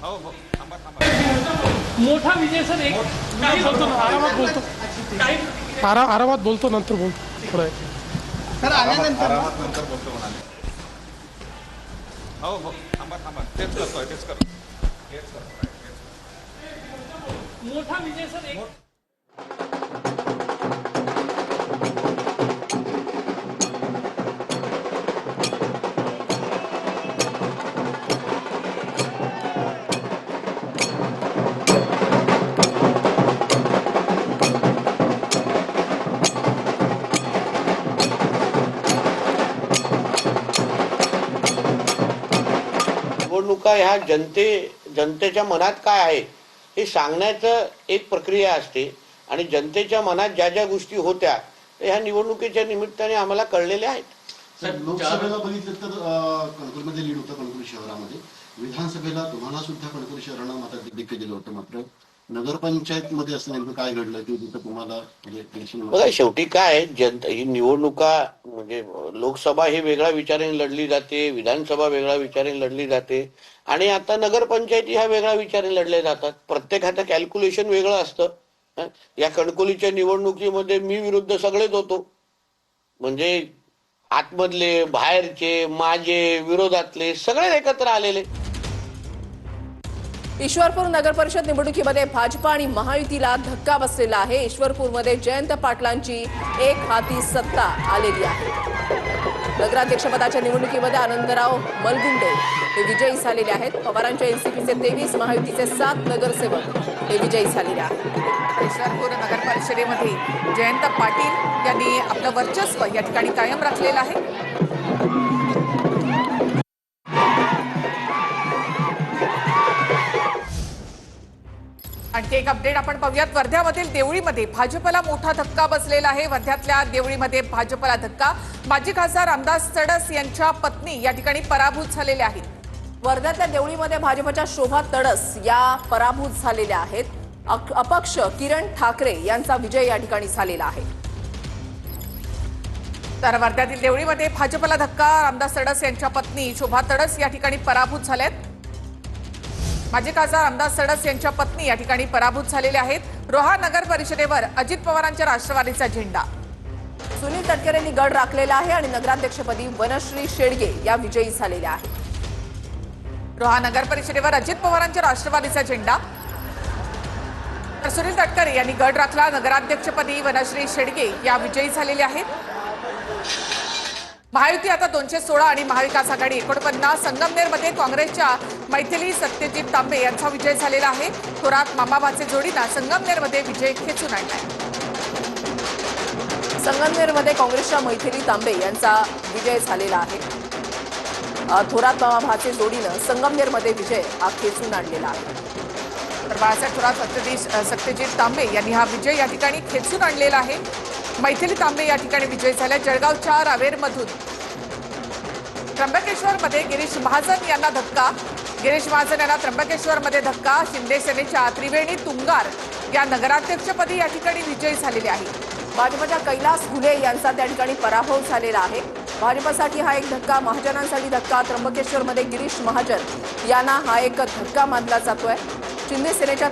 हो हो थांबा थांबा मोठा विजय सर एक काही बोलतो ना, आरामात बोलतो आरामात बोलतो नंतर बोलतो थोडं सर आल्यानंतर आरामात नंतर बोलतो म्हणाले. हो हो थांबा थांबा तेच करतोय तेच करतोय. मोठा विजय सर एक निवडणुका ह्या जनतेच्या मनात काय आहे हे सांगण्याचं एक प्रक्रिया असते आणि जनतेच्या मनात ज्या ज्या गोष्टी होत्या ह्या निवडणुकीच्या निमित्ताने आम्हाला कळलेल्या आहेत. लोकसभेला बघितलं तर कणकवलीमध्ये लीड होतं, कणकवली शहरामध्ये. विधानसभेला तुम्हाला सुद्धा कणकवली शहरानं मताधिक्य दिलं होतं. मात्र नगरपंचायत मध्ये असं नेमकं काय घडलं की तिथं तुम्हाला बघा शेवटी काय ही निवडणुका म्हणजे लोकसभा ही वेगळ्या विचाराने लढली जाते, विधानसभा वेगळ्या विचाराने लढली जाते आणि आता नगरपंचायती ह्या वेगळ्या विचाराने लढल्या जातात. प्रत्येकाचं कॅल्क्युलेशन वेगळं असतं. या कणकवलीच्या निवडणुकीमध्ये मी विरुद्ध सगळेच होतो, म्हणजे आतमधले बाहेरचे माझे विरोधातले सगळे एकत्र आलेले. ईश्वरपूर नगर परिषद निवडणुकीमध्ये भाजपा आणि महायुतीला धक्का बसलेला आहे. ईश्वरपूरमध्ये जयंत पाटलांची एक हाती सत्ता आलेली आहे. नगराध्यक्षपदाच्या निवडणुकीमध्ये आनंदराव मलगुंडे हे विजयी झालेले आहेत. पवारांच्या एनसीपीचे 23, महायुतीचे 7 नगरसेवक हे विजयी झालेले आहेत. ईश्वरपूर नगर परिषदेमध्ये जयंत पाटील यांनी आपलं वर्चस्व या ठिकाणी कायम राखलेलं आहे. आणखी एक अपडेट आपण पाहूयात. वर्ध्यामधील देवळीमध्ये भाजपला मोठा धक्का बसलेला आहे. वर्ध्यातल्या देवळीमध्ये भाजपला धक्का. माजी खासदार रामदास तडस यांच्या पत्नी या ठिकाणी पराभूत झालेल्या आहेत. वर्ध्यातल्या देवळीमध्ये भाजपच्या शोभा तडस या पराभूत झालेल्या आहेत. अपक्ष किरण ठाकरे यांचा विजय या ठिकाणी झालेला आहे. तर वर्ध्यातील देवळीमध्ये भाजपला धक्का. रामदास तडस यांच्या पत्नी शोभा तडस या ठिकाणी पराभूत झाल्यात. माजी खासदार रामदास तडस यांच्या पत्नी या ठिकाणी पराभूत झालेल्या आहेत. रोहा नगर परिषदेवर अजित पवारांच्या राष्ट्रवादीचा झेंडा. सुनील तटकरे यांनी गड राखलेला आहे आणि नगराध्यक्षपदी वनश्री शेडगे या विजयी झालेल्या आहेत. रोहा नगर परिषदेवर अजित पवारांच्या राष्ट्रवादीचा झेंडा. तर सुनील तटकरे यांनी गड राखला. नगराध्यक्षपदी वनश्री शेडगे या विजयी झालेल्या आहेत. महायुती आता 216 आणि महाविकास आघाडी 49. संगमनेरमध्ये काँग्रेसच्या मैथिली सत्यजित तांबे यांचा विजय झालेला आहे. थोरात मामाभाचे जोडीनं संगमनेरमध्ये विजय खेचून आणलाय. संगमनेरमध्ये काँग्रेसच्या मैथिली तांबे यांचा विजय झालेला आहे. थोरात मामाभाचे जोडीनं संगमनेरमध्ये विजय हा खेचून आणलेला आहे. तर बाळासाहेब थोरात सत्यजित तांबे यांनी हा विजय या ठिकाणी खेचून आणलेला आहे. मैथिली तांबे या ठिकाणी विजय झाल्या. जळगावच्या रावेरमधून त्र्यंबकेश्वरमध्ये गिरीश महाजन यांना धक्का. गिरीश महाजन यांना त्र्यंबकेश्वरमध्ये धक्का. शिंदे सेनेच्या त्रिवेणी तुंगार या नगराध्यक्षपदी या ठिकाणी विजयी झालेले आहे. भाजपच्या कैलास घुले यांचा त्या ठिकाणी पराभव झालेला आहे. भाजपसाठी हा एक धक्का, महाजनांसाठी धक्का. त्र्यंबकेश्वरमध्ये गिरीश महाजन यांना हा एक धक्का मानला जातोय. शिंदे सेनेच्या